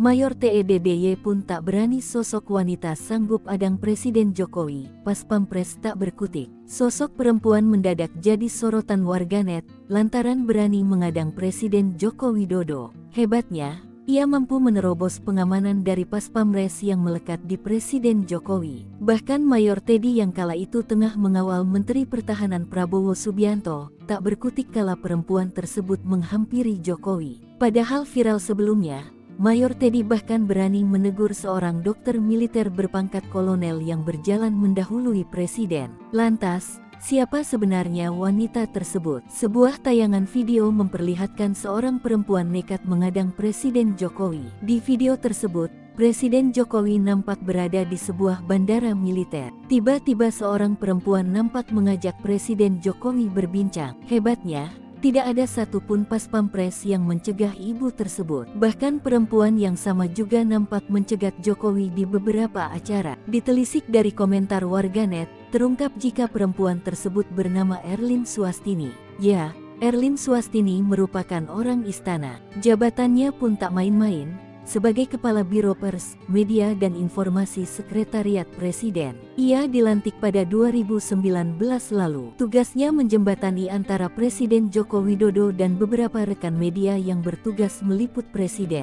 Mayor TEDDY pun tak berani sosok wanita sanggup adang Presiden Jokowi. Pas Pampres tak berkutik. Sosok perempuan mendadak jadi sorotan warganet lantaran berani mengadang Presiden Joko Widodo. Hebatnya, ia mampu menerobos pengamanan dari Pas Pampres yang melekat di Presiden Jokowi. Bahkan Mayor Teddy yang kala itu tengah mengawal Menteri Pertahanan Prabowo Subianto, tak berkutik kala perempuan tersebut menghampiri Jokowi. Padahal viral sebelumnya, Mayor Teddy bahkan berani menegur seorang dokter militer berpangkat kolonel yang berjalan mendahului Presiden. Lantas, siapa sebenarnya wanita tersebut? Sebuah tayangan video memperlihatkan seorang perempuan nekat mengadang Presiden Jokowi. Di video tersebut, Presiden Jokowi nampak berada di sebuah bandara militer. Tiba-tiba seorang perempuan nampak mengajak Presiden Jokowi berbincang. Hebatnya, tidak ada satupun Pas Pampres yang mencegah ibu tersebut. Bahkan perempuan yang sama juga nampak mencegat Jokowi di beberapa acara. Ditelisik dari komentar warganet, terungkap jika perempuan tersebut bernama Erlin Swastini. Ya, Erlin Swastini merupakan orang istana. Jabatannya pun tak main-main, sebagai Kepala Biro Pers, Media dan Informasi Sekretariat Presiden. Ia dilantik pada 2019 lalu. Tugasnya menjembatani antara Presiden Joko Widodo dan beberapa rekan media yang bertugas meliput Presiden.